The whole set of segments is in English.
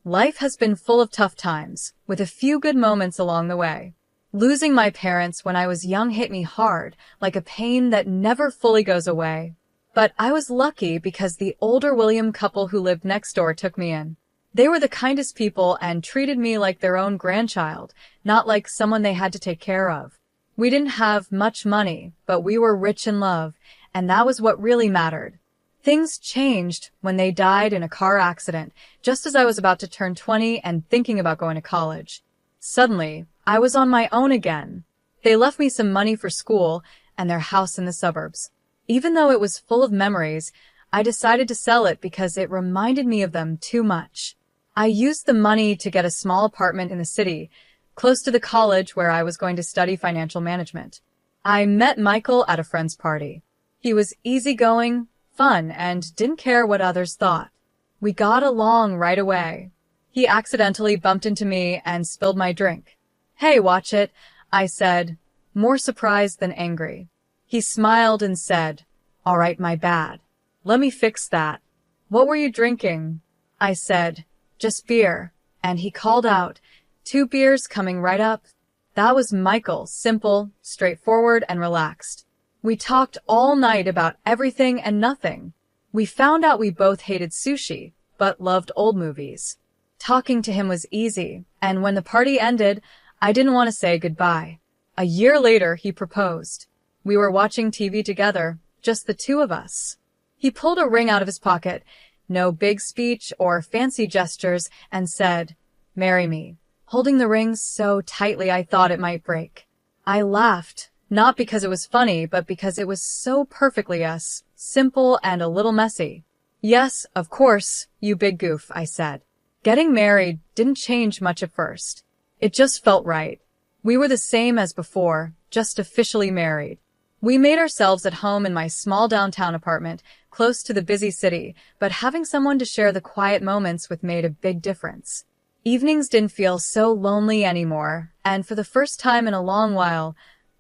Life has been full of tough times, with a few good moments along the way. Losing my parents when I was young hit me hard, like a pain that never fully goes away. But I was lucky because the older William couple who lived next door took me in. They were the kindest people and treated me like their own grandchild, not like someone they had to take care of. We didn't have much money, but we were rich in love, and that was what really mattered. Things changed when they died in a car accident, just as I was about to turn 20 and thinking about going to college. Suddenly, I was on my own again. They left me some money for school and their house in the suburbs. Even though it was full of memories, I decided to sell it because it reminded me of them too much. I used the money to get a small apartment in the city, close to the college where I was going to study financial management. I met Michael at a friend's party. He was easygoing, fun, and didn't care what others thought. We got along right away. He accidentally bumped into me and spilled my drink. "Hey, watch it," I said, more surprised than angry. He smiled and said, "All right, my bad. Let me fix that." "What were you drinking?" I said, "Just beer." And he called out, "2 beers coming right up." That was Michael, simple, straightforward, and relaxed. We talked all night about everything and nothing. We found out we both hated sushi, but loved old movies. Talking to him was easy, and when the party ended, I didn't want to say goodbye. A year later, he proposed. We were watching TV together, just the two of us. He pulled a ring out of his pocket, no big speech or fancy gestures, and said, "Marry me," holding the ring so tightly I thought it might break. I laughed. Not because it was funny, but because it was so perfectly us, simple and a little messy. "Yes, of course, you big goof," I said. Getting married didn't change much at first. It just felt right. We were the same as before, just officially married. We made ourselves at home in my small downtown apartment, close to the busy city, but having someone to share the quiet moments with made a big difference. Evenings didn't feel so lonely anymore, and for the first time in a long while,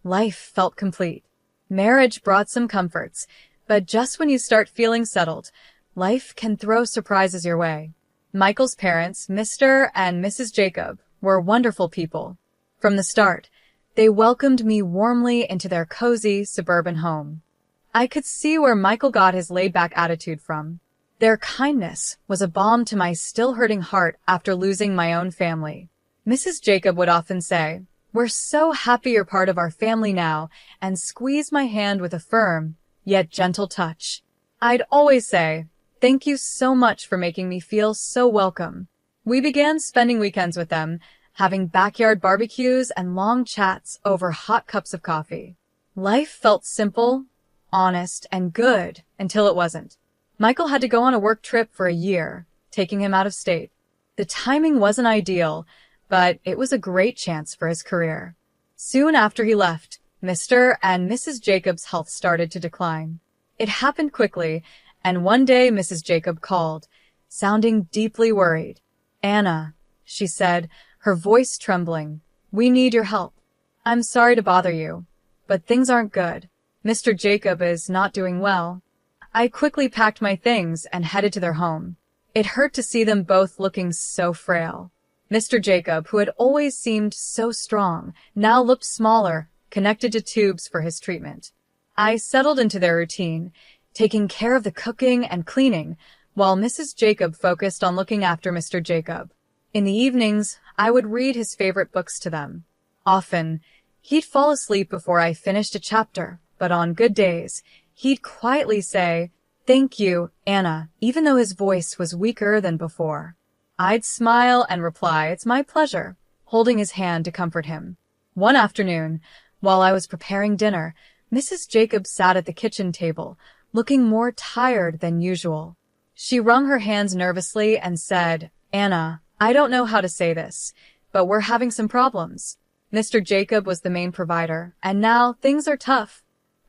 life felt complete. Marriage brought some comforts, but just when you start feeling settled, life can throw surprises your way. Michael's parents, Mr. and Mrs. Jacob, were wonderful people. From the start, they welcomed me warmly into their cozy suburban home. I could see where Michael got his laid-back attitude from. Their kindness was a balm to my still hurting heart after losing my own family. Mrs. Jacob would often say, "We're so happy you're part of our family now," and squeeze my hand with a firm, yet gentle touch. I'd always say, "Thank you so much for making me feel so welcome." We began spending weekends with them, having backyard barbecues and long chats over hot cups of coffee. Life felt simple, honest, and good until it wasn't. Michael had to go on a work trip for a year, taking him out of state. The timing wasn't ideal, but it was a great chance for his career. Soon after he left, Mr. and Mrs. Jacob's health started to decline. It happened quickly, and one day Mrs. Jacob called, sounding deeply worried. "Anna," she said, her voice trembling, "we need your help. I'm sorry to bother you, but things aren't good. Mr. Jacob is not doing well." I quickly packed my things and headed to their home. It hurt to see them both looking so frail. Mr. Jacob, who had always seemed so strong, now looked smaller, connected to tubes for his treatment. I settled into their routine, taking care of the cooking and cleaning, while Mrs. Jacob focused on looking after Mr. Jacob. In the evenings, I would read his favorite books to them. Often, he'd fall asleep before I finished a chapter, but on good days, he'd quietly say, "Thank you, Anna," even though his voice was weaker than before. I'd smile and reply, "It's my pleasure," holding his hand to comfort him. One afternoon, while I was preparing dinner, Mrs. Jacob sat at the kitchen table, looking more tired than usual. She wrung her hands nervously and said, "Anna, I don't know how to say this, but we're having some problems. Mr. Jacob was the main provider, and now things are tough."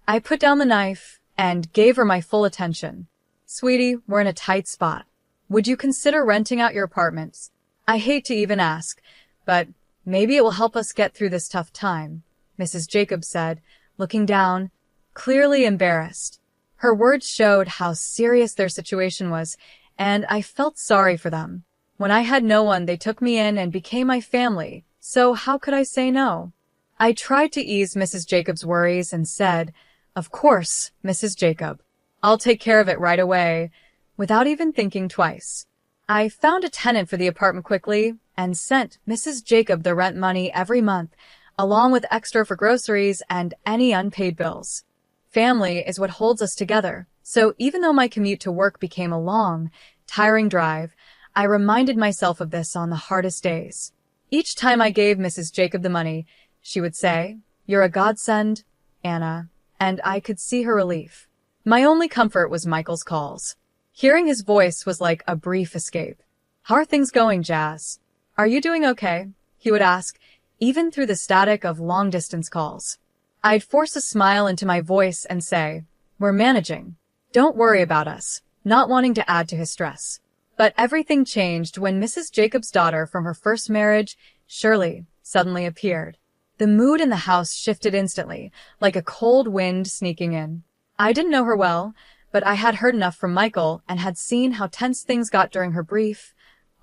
I put down the knife and gave her my full attention. "Sweetie, we're in a tight spot. Would you consider renting out your apartments? I hate to even ask, but maybe it will help us get through this tough time," Mrs. Jacob said, looking down, clearly embarrassed. Her words showed how serious their situation was, and I felt sorry for them. When I had no one, they took me in and became my family, so how could I say no? I tried to ease Mrs. Jacob's worries and said, "Of course, Mrs. Jacob. I'll take care of it right away," without even thinking twice. I found a tenant for the apartment quickly and sent Mrs. Jacob the rent money every month, along with extra for groceries and any unpaid bills. Family is what holds us together, so even though my commute to work became a long, tiring drive, I reminded myself of this on the hardest days. Each time I gave Mrs. Jacob the money, she would say, "You're a godsend, Anna," and I could see her relief. My only comfort was Michael's calls. Hearing his voice was like a brief escape. "How are things going, Jazz? Are you doing okay?" he would ask, even through the static of long-distance calls. I'd force a smile into my voice and say, "We're managing. Don't worry about us," not wanting to add to his stress. But everything changed when Mrs. Jacob's daughter from her first marriage, Shirley, suddenly appeared. The mood in the house shifted instantly, like a cold wind sneaking in. I didn't know her well, but I had heard enough from Michael and had seen how tense things got during her brief,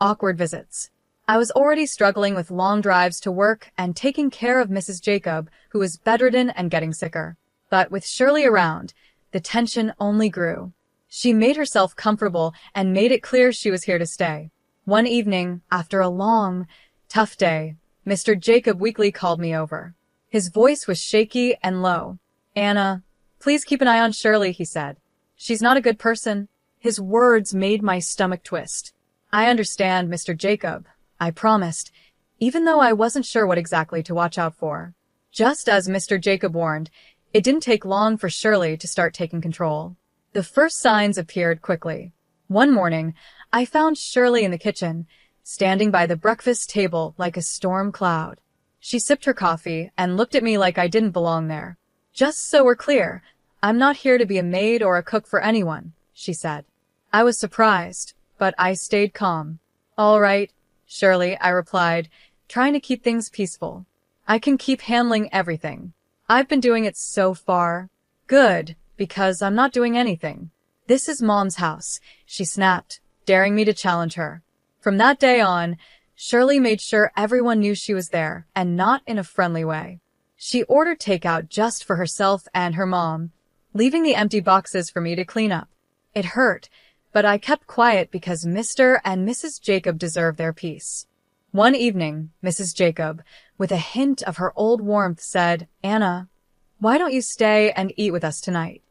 awkward visits. I was already struggling with long drives to work and taking care of Mrs. Jacob, who was bedridden and getting sicker. But with Shirley around, the tension only grew. She made herself comfortable and made it clear she was here to stay. One evening, after a long, tough day, Mr. Jacob weakly called me over. His voice was shaky and low. "Anna, please keep an eye on Shirley," he said. "She's not a good person." His words made my stomach twist. "I understand, Mr. Jacob," I promised, even though I wasn't sure what exactly to watch out for. Just as Mr. Jacob warned, it didn't take long for Shirley to start taking control. The first signs appeared quickly. One morning, I found Shirley in the kitchen, standing by the breakfast table like a storm cloud. She sipped her coffee and looked at me like I didn't belong there. "Just so we're clear, I'm not here to be a maid or a cook for anyone," she said. I was surprised, but I stayed calm. "All right, Shirley," I replied, trying to keep things peaceful. "I can keep handling everything. I've been doing it so far." "Good, because I'm not doing anything. This is Mom's house," she snapped, daring me to challenge her. From that day on, Shirley made sure everyone knew she was there, and not in a friendly way. She ordered takeout just for herself and her mom, leaving the empty boxes for me to clean up. It hurt, but I kept quiet because Mr. and Mrs. Jacob deserved their peace. One evening, Mrs. Jacob, with a hint of her old warmth, said, "Anna, why don't you stay and eat with us tonight?"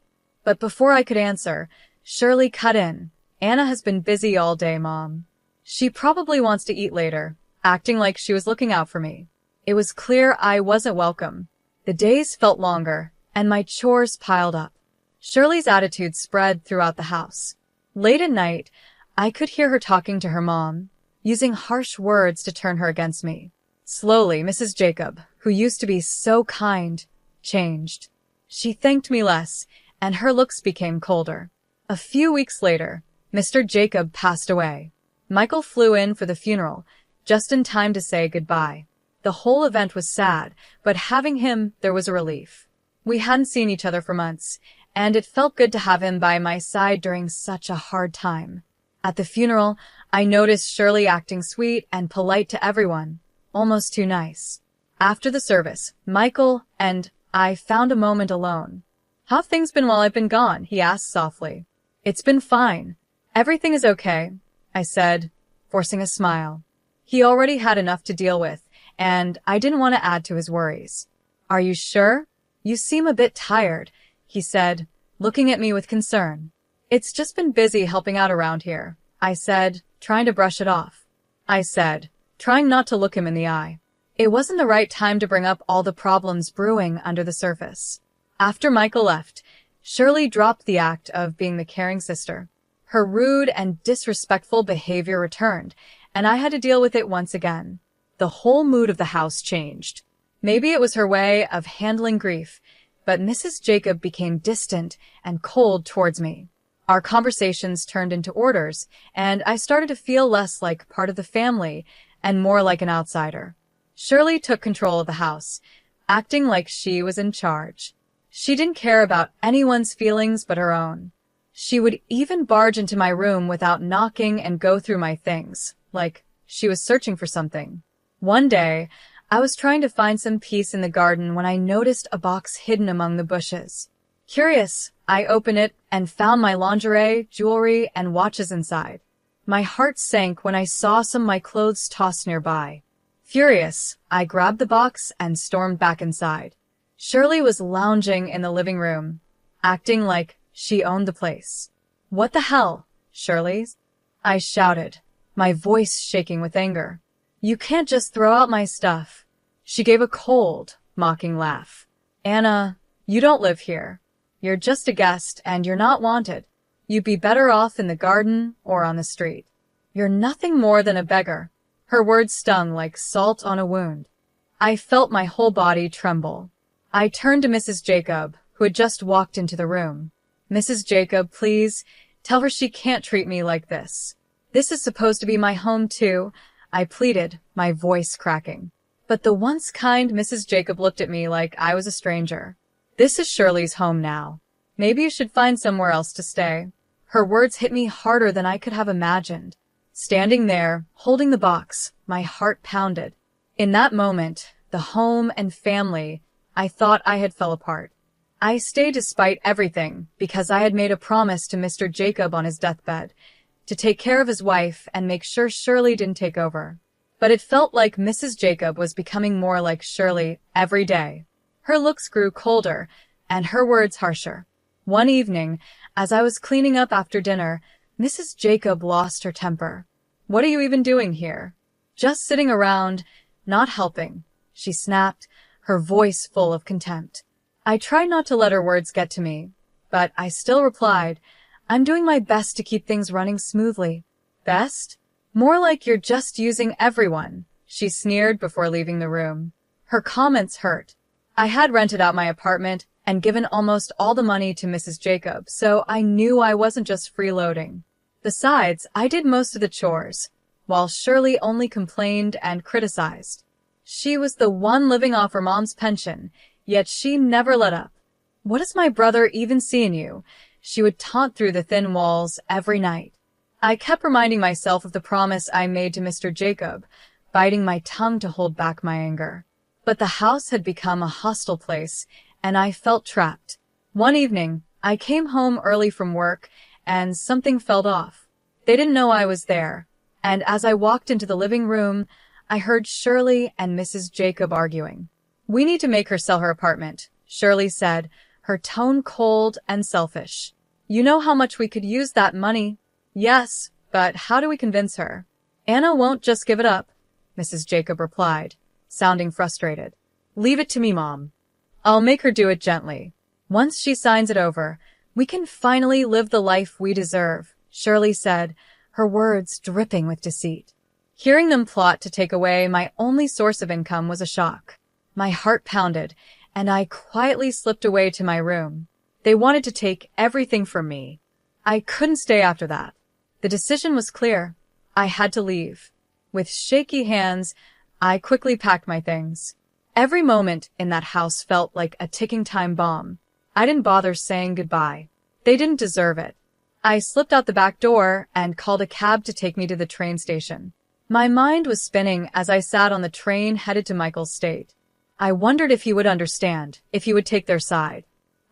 But before I could answer, Shirley cut in. "Anna has been busy all day, Mom. She probably wants to eat later," acting like she was looking out for me. It was clear I wasn't welcome. The days felt longer, and my chores piled up. Shirley's attitude spread throughout the house. Late at night, I could hear her talking to her mom, using harsh words to turn her against me. Slowly, Mrs. Jacob, who used to be so kind, changed. She thanked me less, and her looks became colder. A few weeks later, Mr. Jacob passed away. Michael flew in for the funeral, just in time to say goodbye. The whole event was sad, but having him, there was a relief. We hadn't seen each other for months, and it felt good to have him by my side during such a hard time. At the funeral, I noticed Shirley acting sweet and polite to everyone, almost too nice. After the service, Michael and I found a moment alone. "How've things been while I've been gone?" he asked softly. "It's been fine. Everything is okay," I said, forcing a smile. He already had enough to deal with, and I didn't want to add to his worries. "Are you sure? You seem a bit tired," he said, looking at me with concern. "It's just been busy helping out around here," I said, trying to brush it off. I said, trying not to look him in the eye. It wasn't the right time to bring up all the problems brewing under the surface. After Michael left, Shirley dropped the act of being the caring sister. Her rude and disrespectful behavior returned, and I had to deal with it once again. The whole mood of the house changed. Maybe it was her way of handling grief, but Mrs. Jacob became distant and cold towards me. Our conversations turned into orders, and I started to feel less like part of the family and more like an outsider. Shirley took control of the house, acting like she was in charge. She didn't care about anyone's feelings but her own. She would even barge into my room without knocking and go through my things, like she was searching for something. One day, I was trying to find some peace in the garden when I noticed a box hidden among the bushes. Curious, I opened it and found my lingerie, jewelry, and watches inside. My heart sank when I saw some of my clothes tossed nearby. Furious, I grabbed the box and stormed back inside. Shirley was lounging in the living room, acting like she owned the place. "What the hell, Shirley?" I shouted, my voice shaking with anger. "You can't just throw out my stuff." She gave a cold, mocking laugh. "Anna, you don't live here. You're just a guest and you're not wanted. You'd be better off in the garden or on the street. You're nothing more than a beggar." Her words stung like salt on a wound. I felt my whole body tremble. I turned to Mrs. Jacob, who had just walked into the room. "Mrs. Jacob, please, tell her she can't treat me like this. This is supposed to be my home too," I pleaded, my voice cracking. But the once kind Mrs. Jacob looked at me like I was a stranger. "This is Shirley's home now. Maybe you should find somewhere else to stay." Her words hit me harder than I could have imagined. Standing there, holding the box, my heart pounded. In that moment, the home and family I thought I had fell apart. I stayed despite everything because I had made a promise to Mr. Jacob on his deathbed to take care of his wife and make sure Shirley didn't take over. But it felt like Mrs. Jacob was becoming more like Shirley every day. Her looks grew colder and her words harsher. One evening, as I was cleaning up after dinner, Mrs. Jacob lost her temper. "What are you even doing here?" "Just sitting around, not helping," she snapped, her voice full of contempt. I tried not to let her words get to me, but I still replied, "I'm doing my best to keep things running smoothly." "Best? More like you're just using everyone," she sneered before leaving the room. Her comments hurt. I had rented out my apartment and given almost all the money to Mrs. Jacob, so I knew I wasn't just freeloading. Besides, I did most of the chores, while Shirley only complained and criticized. She was the one living off her mom's pension, yet she never let up. "What does my brother even see in you?" she would taunt through the thin walls every night. I kept reminding myself of the promise I made to Mr. Jacob, biting my tongue to hold back my anger. But the house had become a hostile place, and I felt trapped. One evening, I came home early from work, and something felt off. They didn't know I was there, and as I walked into the living room, I heard Shirley and Mrs. Jacob arguing. "We need to make her sell her apartment," Shirley said, her tone cold and selfish. "You know how much we could use that money." "Yes, but how do we convince her?" "Anna won't just give it up," Mrs. Jacob replied, sounding frustrated. "Leave it to me, Mom. I'll make her do it gently. Once she signs it over, we can finally live the life we deserve," Shirley said, her words dripping with deceit. Hearing them plot to take away my only source of income was a shock. My heart pounded, and I quietly slipped away to my room. They wanted to take everything from me. I couldn't stay after that. The decision was clear. I had to leave. With shaky hands, I quickly packed my things. Every moment in that house felt like a ticking time bomb. I didn't bother saying goodbye. They didn't deserve it. I slipped out the back door and called a cab to take me to the train station. My mind was spinning as I sat on the train headed to Michael's state. I wondered if he would understand, if he would take their side.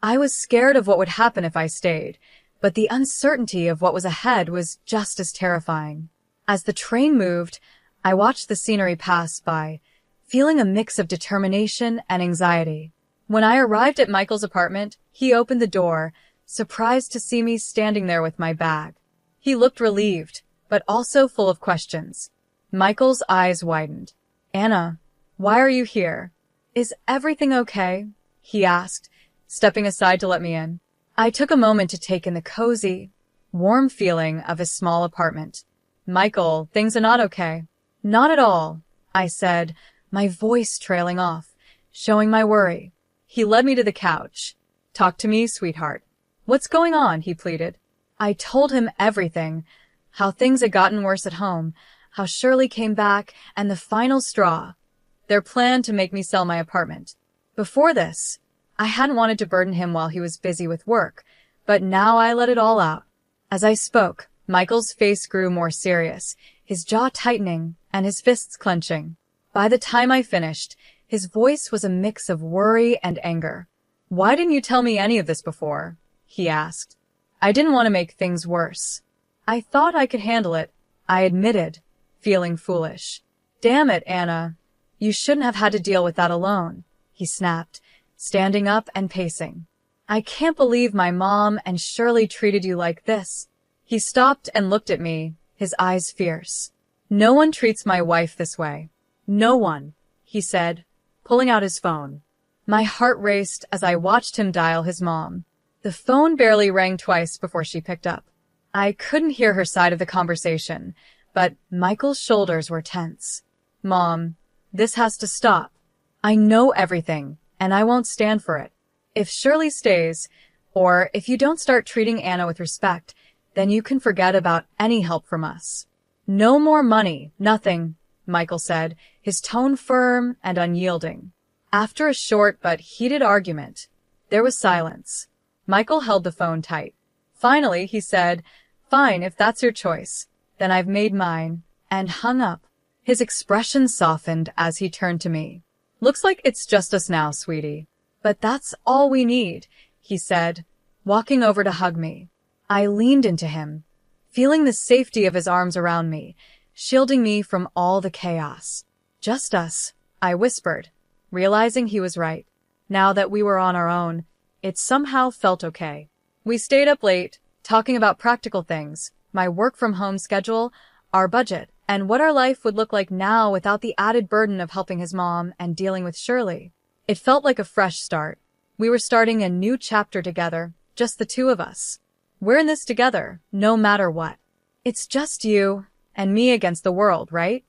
I was scared of what would happen if I stayed, but the uncertainty of what was ahead was just as terrifying. As the train moved, I watched the scenery pass by, feeling a mix of determination and anxiety. When I arrived at Michael's apartment, he opened the door, surprised to see me standing there with my bag. He looked relieved, but also full of questions. Michael's eyes widened. "Anna, why are you here? Is everything okay?" he asked, stepping aside to let me in. I took a moment to take in the cozy, warm feeling of his small apartment. "Michael, things are not okay." "Not at all," I said, my voice trailing off, showing my worry. He led me to the couch. "Talk to me, sweetheart." "What's going on?" he pleaded. I told him everything, how things had gotten worse at home, how Shirley came back, and the final straw, their plan to make me sell my apartment. Before this, I hadn't wanted to burden him while he was busy with work, but now I let it all out. As I spoke, Michael's face grew more serious, his jaw tightening and his fists clenching. By the time I finished, his voice was a mix of worry and anger. "Why didn't you tell me any of this before?" he asked. "I didn't want to make things worse." "I thought I could handle it," I admitted, feeling foolish. "Damn it, Anna. You shouldn't have had to deal with that alone," he snapped, standing up and pacing. "I can't believe my mom and Shirley treated you like this." He stopped and looked at me, his eyes fierce. "No one treats my wife this way. No one," he said, pulling out his phone. My heart raced as I watched him dial his mom. The phone barely rang twice before she picked up. I couldn't hear her side of the conversation, but Michael's shoulders were tense. "Mom, this has to stop. I know everything, and I won't stand for it. If Shirley stays, or if you don't start treating Anna with respect, then you can forget about any help from us." "No more money, nothing," Michael said, his tone firm and unyielding. After a short but heated argument, there was silence. Michael held the phone tight. Finally, he said, "Fine, if that's your choice. Then I've made mine," and hung up. His expression softened as he turned to me. "Looks like it's just us now, sweetie. But that's all we need," he said, walking over to hug me. I leaned into him, feeling the safety of his arms around me, shielding me from all the chaos. "Just us," I whispered, realizing he was right. Now that we were on our own, it somehow felt okay. We stayed up late, talking about practical things, my work-from-home schedule, our budget, and what our life would look like now without the added burden of helping his mom and dealing with Shirley. It felt like a fresh start. We were starting a new chapter together, just the two of us. We're in this together, no matter what. "It's just you and me against the world, right?"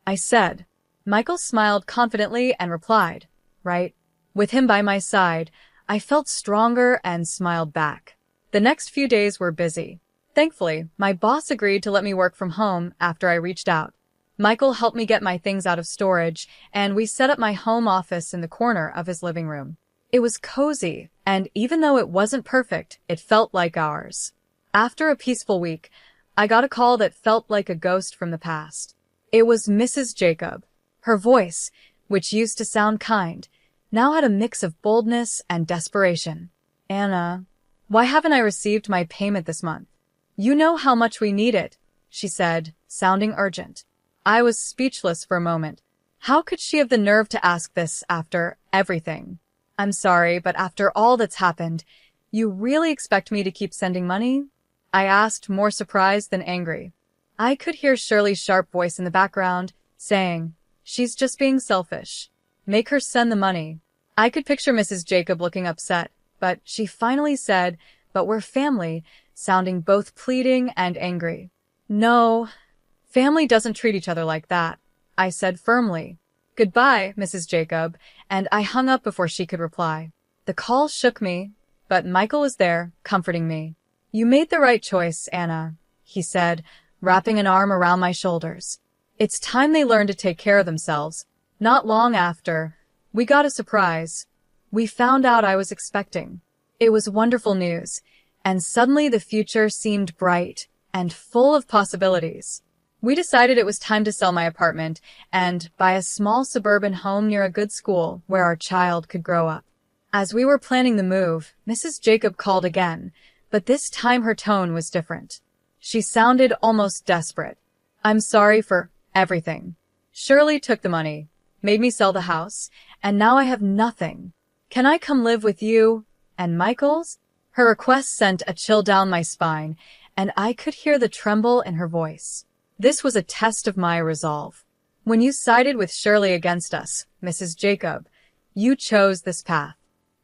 I said. Michael smiled confidently and replied, "Right." With him by my side, I felt stronger and smiled back. The next few days were busy. Thankfully, my boss agreed to let me work from home after I reached out. Michael helped me get my things out of storage, and we set up my home office in the corner of his living room. It was cozy, and even though it wasn't perfect, it felt like ours. After a peaceful week, I got a call that felt like a ghost from the past. It was Mrs. Jacob. Her voice, which used to sound kind, now had a mix of boldness and desperation. "Anna, why haven't I received my payment this month? You know how much we need it," she said, sounding urgent. I was speechless for a moment. How could she have the nerve to ask this after everything? "I'm sorry, but after all that's happened, you really expect me to keep sending money?" I asked, more surprised than angry. I could hear Shirley's sharp voice in the background, saying, "She's just being selfish. Make her send the money." I could picture Mrs. Jacob looking upset, but she finally said, "But we're family," sounding both pleading and angry. "No, family doesn't treat each other like that," I said firmly. "Goodbye, Mrs. Jacob," and I hung up before she could reply. The call shook me, but Michael was there, comforting me. "You made the right choice, Anna," he said, wrapping an arm around my shoulders. "It's time they learned to take care of themselves." Not long after, we got a surprise. We found out I was expecting. It was wonderful news, and suddenly the future seemed bright and full of possibilities. We decided it was time to sell my apartment and buy a small suburban home near a good school where our child could grow up. As we were planning the move, Mrs. Jacob called again, but this time her tone was different. She sounded almost desperate. "I'm sorry for everything. Shirley took the money, made me sell the house, and now I have nothing. Can I come live with you and Michael's?" Her request sent a chill down my spine, and I could hear the tremble in her voice. This was a test of my resolve. "When you sided with Shirley against us, Mrs. Jacob, you chose this path.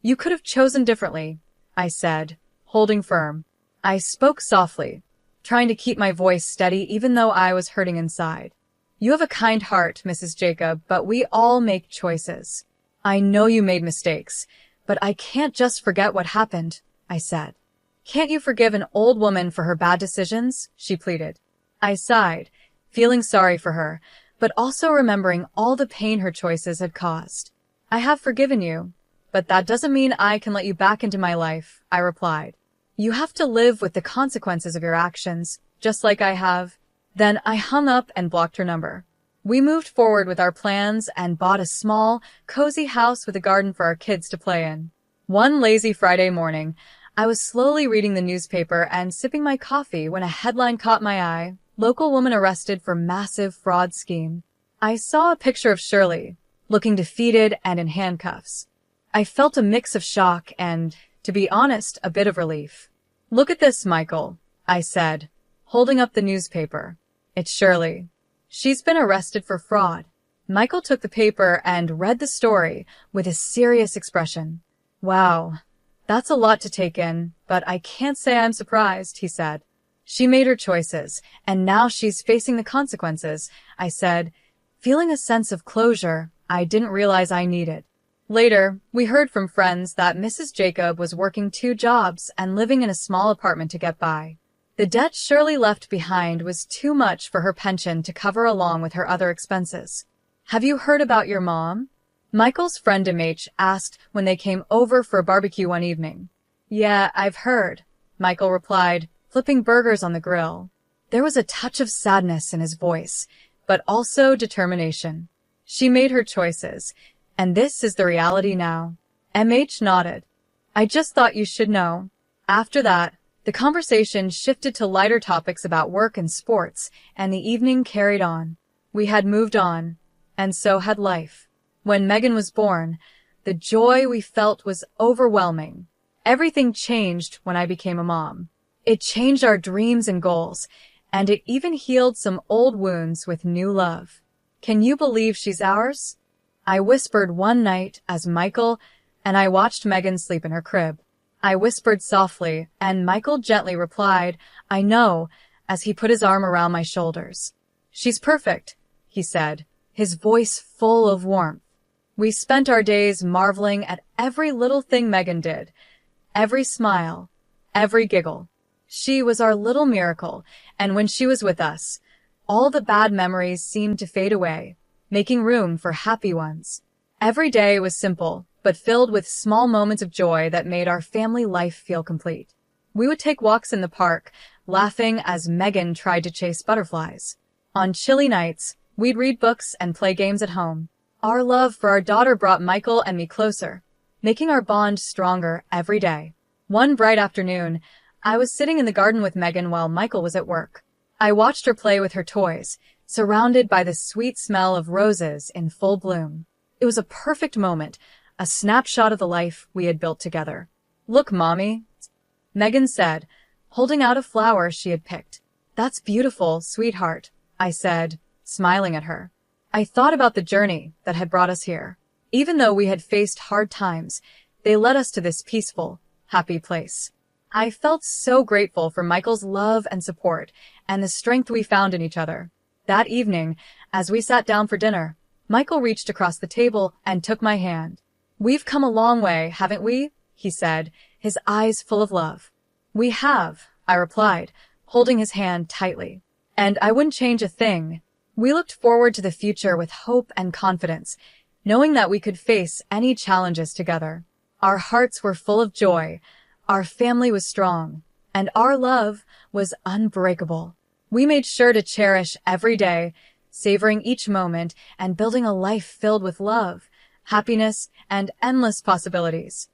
You could have chosen differently," I said, holding firm. I spoke softly, trying to keep my voice steady even though I was hurting inside. "You have a kind heart, Mrs. Jacob, but we all make choices. I know you made mistakes, but I can't just forget what happened," I said. "Can't you forgive an old woman for her bad decisions?" she pleaded. I sighed, feeling sorry for her, but also remembering all the pain her choices had caused. "I have forgiven you, but that doesn't mean I can let you back into my life," I replied. "You have to live with the consequences of your actions, just like I have." Then I hung up and blocked her number. We moved forward with our plans and bought a small, cozy house with a garden for our kids to play in. One lazy Friday morning, I was slowly reading the newspaper and sipping my coffee when a headline caught my eye: "Local woman arrested for massive fraud scheme." I saw a picture of Shirley, looking defeated and in handcuffs. I felt a mix of shock and, to be honest, a bit of relief. "Look at this, Michael," I said, holding up the newspaper. "It's Shirley. She's been arrested for fraud." Michael took the paper and read the story with a serious expression. "Wow, that's a lot to take in, but I can't say I'm surprised," he said. "She made her choices, and now she's facing the consequences," I said, feeling a sense of closure I didn't realize I needed. Later, we heard from friends that Mrs. Jacob was working 2 jobs and living in a small apartment to get by. The debt Shirley left behind was too much for her pension to cover along with her other expenses. "Have you heard about your mom?" Michael's friend MH asked when they came over for a barbecue one evening. "Yeah, I've heard," Michael replied, flipping burgers on the grill. There was a touch of sadness in his voice, but also determination. "She made her choices, and this is the reality now." MH nodded. "I just thought you should know." After that, the conversation shifted to lighter topics about work and sports, and the evening carried on. We had moved on, and so had life. When Megan was born, the joy we felt was overwhelming. Everything changed when I became a mom. It changed our dreams and goals, and it even healed some old wounds with new love. "Can you believe she's ours?" I whispered one night as Michael and I watched Megan sleep in her crib. I whispered softly, and Michael gently replied, "I know," as he put his arm around my shoulders. "She's perfect," he said, his voice full of warmth. We spent our days marveling at every little thing Megan did, every smile, every giggle. She was our little miracle, and when she was with us, all the bad memories seemed to fade away, making room for happy ones. Every day was simple, but filled with small moments of joy that made our family life feel complete. We would take walks in the park, laughing as Megan tried to chase butterflies. On chilly nights, we'd read books and play games at home. Our love for our daughter brought Michael and me closer, making our bond stronger every day. One bright afternoon, I was sitting in the garden with Megan while Michael was at work. I watched her play with her toys, surrounded by the sweet smell of roses in full bloom. It was a perfect moment, a snapshot of the life we had built together. "Look, Mommy," Megan said, holding out a flower she had picked. "That's beautiful, sweetheart," I said, smiling at her. I thought about the journey that had brought us here. Even though we had faced hard times, they led us to this peaceful, happy place. I felt so grateful for Michael's love and support and the strength we found in each other. That evening, as we sat down for dinner, Michael reached across the table and took my hand. "We've come a long way, haven't we?" he said, his eyes full of love. "We have," I replied, holding his hand tightly. "And I wouldn't change a thing." We looked forward to the future with hope and confidence, knowing that we could face any challenges together. Our hearts were full of joy, our family was strong, and our love was unbreakable. We made sure to cherish every day, savoring each moment and building a life filled with love, happiness, and endless possibilities.